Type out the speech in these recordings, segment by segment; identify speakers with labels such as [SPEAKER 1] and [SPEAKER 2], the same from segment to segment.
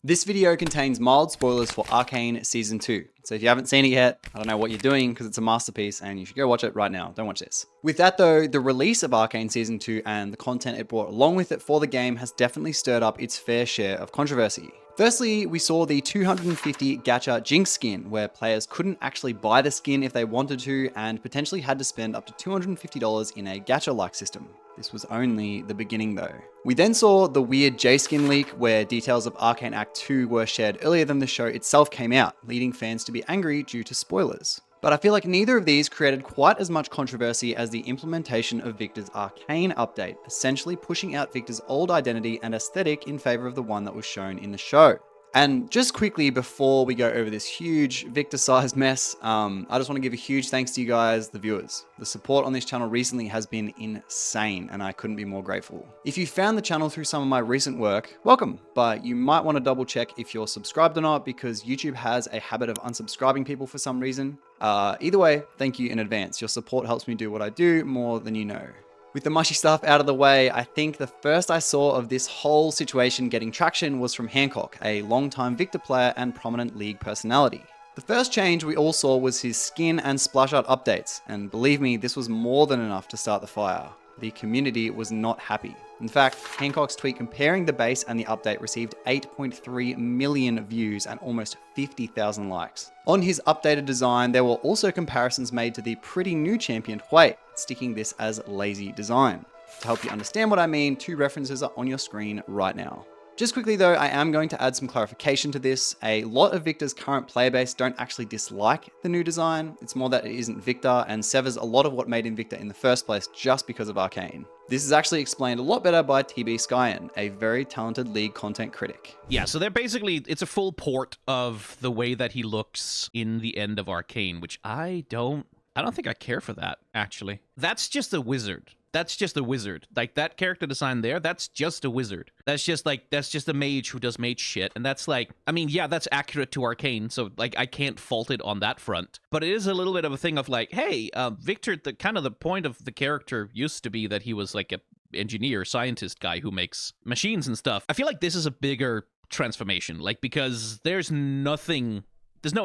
[SPEAKER 1] This video contains mild spoilers for Arcane Season 2. So if you haven't seen it yet, I don't know what you're doing because it's a masterpiece and you should go watch it right now. Don't watch this. With that though, the release of Arcane Season 2 and the content it brought along with it for the game has definitely stirred up its fair share of controversy. Firstly, we saw the 250 gacha Jinx skin, where players couldn't actually buy the skin if they wanted to and potentially had to spend up to $250 in a gacha-like system. This was only the beginning though. We then saw the weird J-skin leak where details of Arcane Act 2 were shared earlier than the show itself came out, leading fans to be angry due to spoilers. But I feel like neither of these created quite as much controversy as the implementation of Viktor's Arcane update, essentially pushing out Viktor's old identity and aesthetic in favor of the one that was shown in the show. And just quickly before we go over this huge Viktor-sized mess, I just want to give a huge thanks to you guys, the viewers. The support on this channel recently has been insane, and I couldn't be more grateful. If you found the channel through some of my recent work, welcome, but you might want to double check if you're subscribed or not, because YouTube has a habit of unsubscribing people for some reason. Either way, thank you in advance. Your support helps me do what I do more than you know. With the mushy stuff out of the way, I think the first I saw of this whole situation getting traction was from Hancock, a longtime Viktor player and prominent league personality. The first change we all saw was his skin and splash art updates, and believe me, this was more than enough to start the fire. The community was not happy. In fact, Hancock's tweet comparing the base and the update received 8.3 million views and almost 50,000 likes. On his updated design, there were also comparisons made to the pretty new champion Hui, sticking this as lazy design. To help you understand what I mean, two references are on your screen right now. Just quickly though, I am going to add some clarification to this. A lot of Viktor's current player base don't actually dislike the new design. It's more that it isn't Viktor and severs a lot of what made him Viktor in the first place just because of Arcane. This is actually explained a lot better by TB Skyen, a very talented league content critic.
[SPEAKER 2] Yeah, so they're basically, it's a full port of the way that he looks in the end of Arcane, which I don't think I care for that, actually. That's just a wizard. That's just a wizard. Like, that character design there, that's just a wizard. That's just a mage who does mage shit. And that's like, I mean, yeah, that's accurate to Arcane, so like, I can't fault it on that front. But it is a little bit of a thing of like, hey, Viktor, the point of the character used to be that he was like an engineer, scientist guy who makes machines and stuff. I feel like this is a bigger transformation, like, because there's no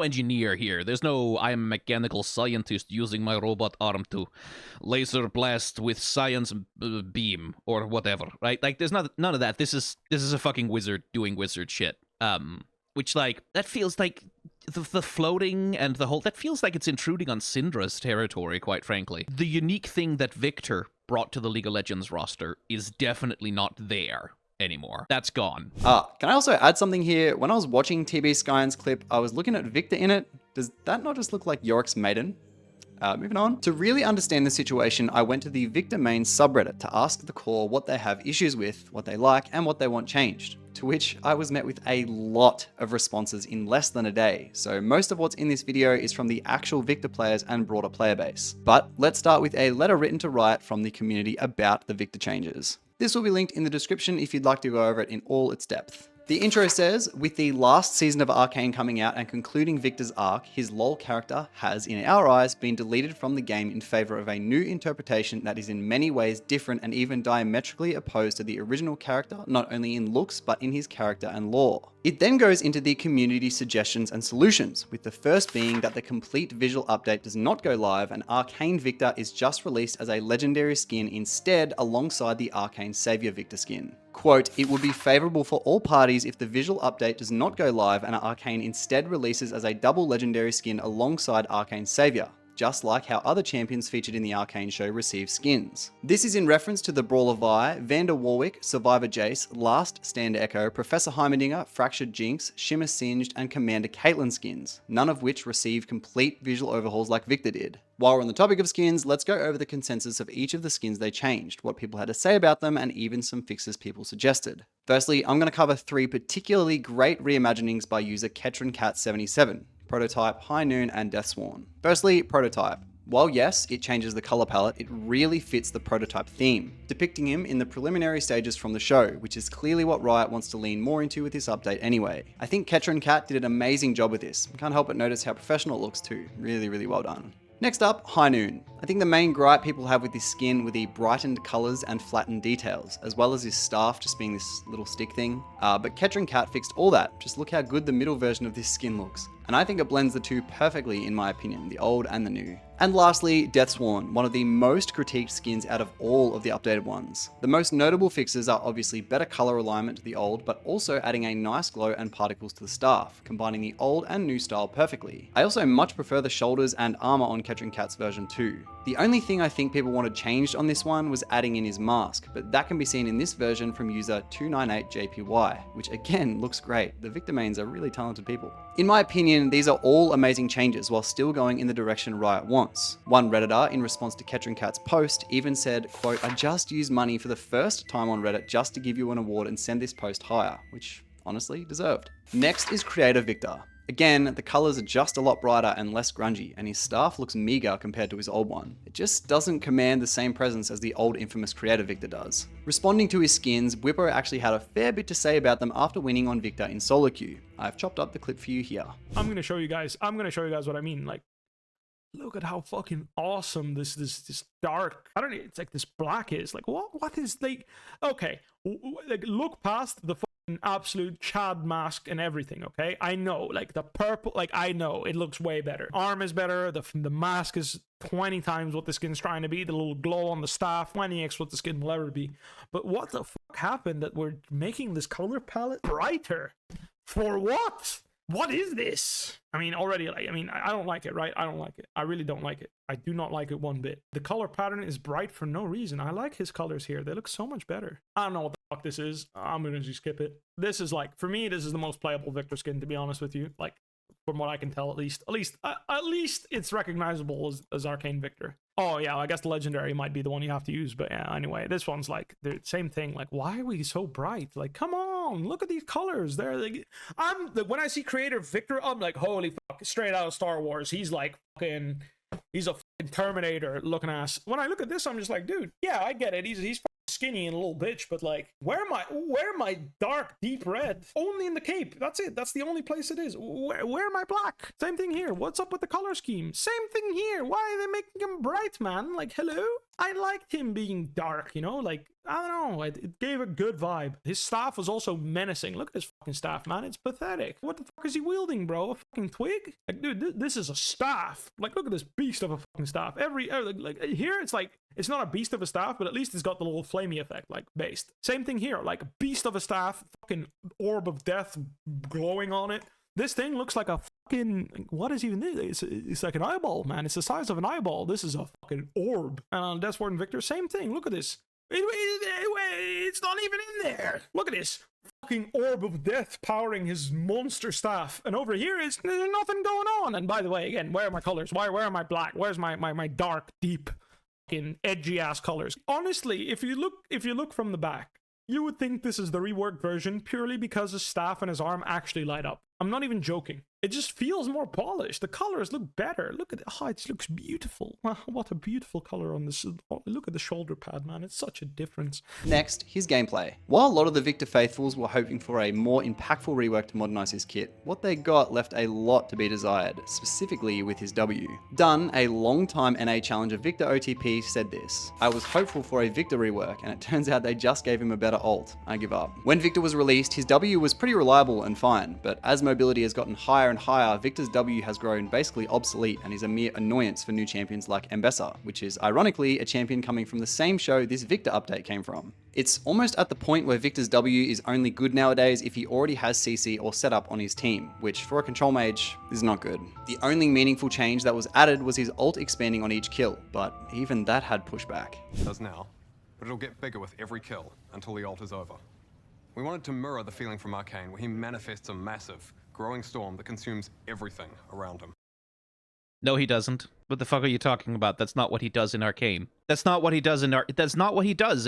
[SPEAKER 2] engineer here. There's no, I am a mechanical scientist using my robot arm to laser blast with science beam or whatever, right? Like, there's none of that. This is a fucking wizard doing wizard shit. Which, like, that feels like the floating and the whole, that feels like it's intruding on Syndra's territory, quite frankly. The unique thing that Viktor brought to the League of Legends roster is definitely not there anymore. That's gone.
[SPEAKER 1] Can I also add something here? When I was watching TB Skyen's clip, I was looking at Viktor in it. Does that not just look like Yorick's maiden? Moving on. To really understand the situation, I went to the Viktor main subreddit to ask the core what they have issues with, what they like, and what they want changed. To which I was met with a lot of responses in less than a day. So most of what's in this video is from the actual Viktor players and broader player base. But let's start with a letter written to Riot from the community about the Viktor changes. This will be linked in the description if you'd like to go over it in all its depth. The intro says, with the last season of Arcane coming out and concluding Viktor's arc, his LoL character has, in our eyes, been deleted from the game in favor of a new interpretation that is in many ways different and even diametrically opposed to the original character, not only in looks, but in his character and lore. It then goes into the community suggestions and solutions, with the first being that the complete visual update does not go live and Arcane Viktor is just released as a legendary skin instead alongside the Arcane Savior Viktor skin. Quote, it would be favorable for all parties if the visual update does not go live and Arcane instead releases as a double legendary skin alongside Arcane Savior, just like how other champions featured in the Arcane show receive skins. This is in reference to the Brawler Vi, Vander Warwick, Survivor Jace, Last Stand Echo, Professor Heimerdinger, Fractured Jinx, Shimmer Singed, and Commander Caitlyn skins, none of which received complete visual overhauls like Viktor did. While we're on the topic of skins, let's go over the consensus of each of the skins they changed, what people had to say about them, and even some fixes people suggested. Firstly, I'm going to cover three particularly great reimaginings by user KetronCat77. Prototype, High Noon, and Deathsworn. Firstly, Prototype. While yes, it changes the color palette, it really fits the Prototype theme, depicting him in the preliminary stages from the show, which is clearly what Riot wants to lean more into with this update anyway. I think KetronCat did an amazing job with this. Can't help but notice how professional it looks too. Really, really well done. Next up, High Noon. I think the main gripe people have with this skin were the brightened colours and flattened details, as well as his staff just being this little stick thing. But Ketrin Cat fixed all that. Just look how good the middle version of this skin looks. And I think it blends the two perfectly in my opinion, the old and the new. And lastly, Deathsworn, one of the most critiqued skins out of all of the updated ones. The most notable fixes are obviously better color alignment to the old, but also adding a nice glow and particles to the staff, combining the old and new style perfectly. I also much prefer the shoulders and armor on Ketrin Cat's version too. The only thing I think people wanted changed on this one was adding in his mask, but that can be seen in this version from user 298JPY, which again looks great. The Viktor mains are really talented people. In my opinion, these are all amazing changes while still going in the direction Riot wants. One Redditor, in response to Ketrin Cat's post, even said, quote, "I just used money for the first time on Reddit just to give you an award and send this post higher," which honestly deserved. Next is Creator Viktor. Again, the colours are just a lot brighter and less grungy, and his staff looks meager compared to his old one. It just doesn't command the same presence as the old infamous Creator Viktor does. Responding to his skins, Bwipo actually had a fair bit to say about them after winning on Viktor in solo queue. I've chopped up the clip for you here.
[SPEAKER 3] I'm gonna show you guys what I mean. Like, look at how fucking awesome this dark, I don't know, it's like this black is. Like, what is, like, okay, like, look past the fucking absolute Chad mask and everything, okay? I know, like, the purple, like, I know it looks way better. Arm is better, the mask is 20 times what the skin's trying to be, the little glow on the staff, 20x what the skin will ever be. But what the fuck happened that we're making this color palette brighter? For what? What is this? I mean, already, like, I mean, I don't like it, right? I don't like it. I really don't like it. I do not like it one bit. The color pattern is bright for no reason. I like his colors here. They look so much better. I don't know what the fuck this is. I'm gonna just skip it. This is, like, for me, this is the most playable Viktor skin, to be honest with you. Like, from what I can tell, at least it's recognizable as Arcane Viktor. Oh yeah, I guess the legendary might be the one you have to use, but yeah, anyway, this one's like the same thing. Like, why are we so bright? Like, come on, look at these colors. They're like, when I see Creator Viktor, I'm like, holy fuck, straight out of Star Wars. He's like fucking, he's a fucking Terminator looking ass. When I look at this, I'm just like, dude, yeah, I get it. He's fucking skinny and a little bitch, but like, where my dark deep red? Only in the cape. That's it. That's the only place it is. Where am I black? Same thing here. What's up with the color scheme? Same thing here. Why are they making him bright, man? Like, hello? I liked him being dark, you know? Like, I don't know. It gave a good vibe. His staff was also menacing. Look at his fucking staff, man. It's pathetic. What the fuck is he wielding, bro? A fucking twig? Like, dude, this is a staff. Like, look at this beast of a fucking staff. Like, here, it's like, it's not a beast of a staff, but at least it's got the little flamey effect, like, based. Same thing here. Like, a beast of a staff, fucking orb of death glowing on it. This thing looks like a fucking, what is even this? It's like an eyeball, man. It's the size of an eyeball. This is a fucking orb. And on Deathsworn Viktor, same thing. Look at this. It's not even in there. Look at this fucking orb of death powering his monster staff. And over here is there's nothing going on. And by the way, again, where are my colors? Where am I black? Where's my dark, deep, fucking edgy ass colors? Honestly, if you look from the back, you would think this is the reworked version purely because his staff and his arm actually light up. I'm not even joking. It just feels more polished. The colors look better. Look at it. Oh, it looks beautiful. What a beautiful color on this. Look at the shoulder pad, man. It's such a difference.
[SPEAKER 1] Next, his gameplay. While a lot of the Viktor faithfuls were hoping for a more impactful rework to modernize his kit, what they got left a lot to be desired, specifically with his W. Dunn, a long-time NA challenger Viktor OTP, said this: "I was hopeful for a Viktor rework, and it turns out they just gave him a better ult. I give up." When Viktor was released, his W was pretty reliable and fine, but as mobility has gotten higher and higher, Viktor's W has grown basically obsolete and is a mere annoyance for new champions like Mbessa, which is ironically a champion coming from the same show this Viktor update came from. It's almost at the point where Viktor's W is only good nowadays if he already has CC or setup on his team, which for a control mage is not good. The only meaningful change that was added was his ult expanding on each kill, but even that had pushback.
[SPEAKER 4] It does now, but it'll get bigger with every kill until the ult is over. We wanted to mirror the feeling from Arcane, where he manifests a massive, growing storm that consumes everything around him.
[SPEAKER 2] No, he doesn't. What the fuck are you talking about? That's not what he does in Arcane. That's not what he does in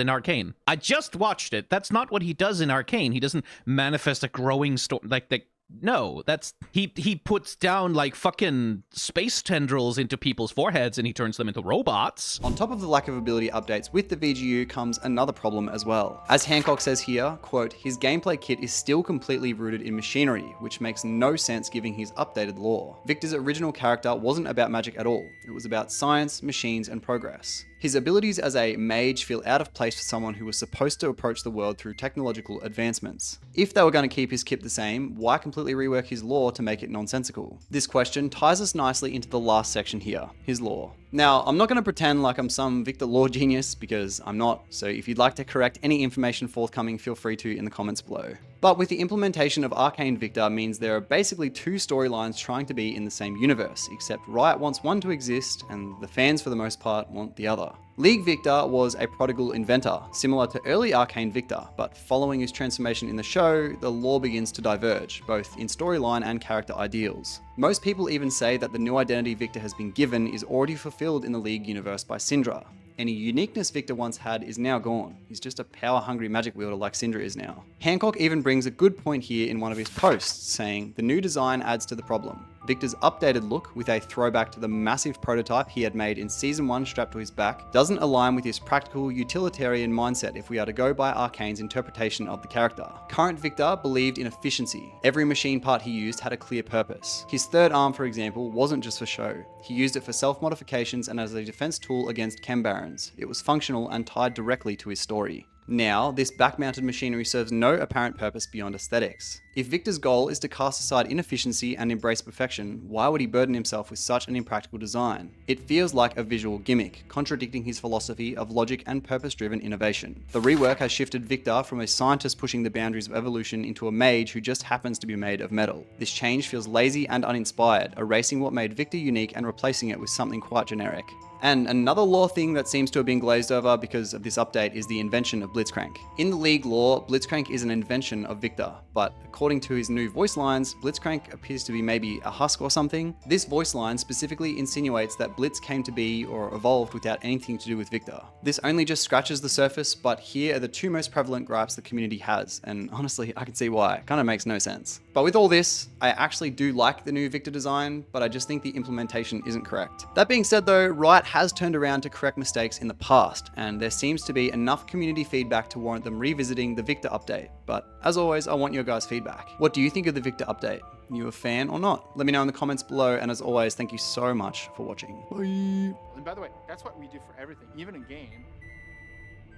[SPEAKER 2] Arcane. I just watched it. That's not what he does in Arcane. He doesn't manifest a growing storm. Like, No, that's he puts down like fucking space tendrils into people's foreheads and he turns them into robots.
[SPEAKER 1] On top of the lack of ability updates with the VGU comes another problem as well. As Hancock says here, quote, his gameplay kit is still completely rooted in machinery, which makes no sense given his updated lore. Viktor's original character wasn't about magic at all. It was about science, machines, and progress. His abilities as a mage feel out of place for someone who was supposed to approach the world through technological advancements. If they were going to keep his kit the same, why completely rework his lore to make it nonsensical? This question ties us nicely into the last section here, his lore. Now, I'm not going to pretend like I'm some Viktor lore genius, because I'm not, so if you'd like to correct any information forthcoming, feel free to in the comments below. But with the implementation of Arcane Viktor means there are basically two storylines trying to be in the same universe, except Riot wants one to exist, and the fans for the most part want the other. League Viktor was a prodigal inventor, similar to early Arcane Viktor, but following his transformation in the show, the lore begins to diverge, both in storyline and character ideals. Most people even say that the new identity Viktor has been given is already fulfilled in the League universe by Syndra. Any uniqueness Viktor once had is now gone. He's just a power-hungry magic wielder like Syndra is now. Hancock even brings a good point here in one of his posts, saying, the new design adds to the problem. Viktor's updated look, with a throwback to the massive prototype he had made in Season 1 strapped to his back, doesn't align with his practical, utilitarian mindset if we are to go by Arcane's interpretation of the character. Current Viktor believed in efficiency. Every machine part he used had a clear purpose. His third arm, for example, wasn't just for show. He used it for self-modifications and as a defense tool against chem barons. It was functional and tied directly to his story. Now, this back-mounted machinery serves no apparent purpose beyond aesthetics. If Viktor's goal is to cast aside inefficiency and embrace perfection, why would he burden himself with such an impractical design? It feels like a visual gimmick, contradicting his philosophy of logic and purpose-driven innovation. The rework has shifted Viktor from a scientist pushing the boundaries of evolution into a mage who just happens to be made of metal. This change feels lazy and uninspired, erasing what made Viktor unique and replacing it with something quite generic. And another lore thing that seems to have been glazed over because of this update is the invention of Blitzcrank. In the League lore, Blitzcrank is an invention of Viktor, but according to his new voice lines, Blitzcrank appears to be maybe a husk or something. This voice line specifically insinuates that Blitz came to be or evolved without anything to do with Viktor. This only just scratches the surface, but here are the two most prevalent gripes the community has, and honestly, I can see why. It kind of makes no sense. But with all this, I actually do like the new Viktor design, but I just think the implementation isn't correct. That being said though, Riot has turned around to correct mistakes in the past, and there seems to be enough community feedback to warrant them revisiting the Viktor update. But as always, I want your guys' feedback. What do you think of the Viktor update? Are you a fan or not? Let me know in the comments below, and as always, thank you so much for watching. Bye!
[SPEAKER 5] And by the way, that's what we do for everything, even in game.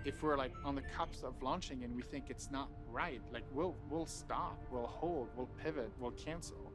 [SPEAKER 5] If we're like on the cups of launching and we think it's not right, like we'll stop, we'll hold, we'll pivot, we'll cancel.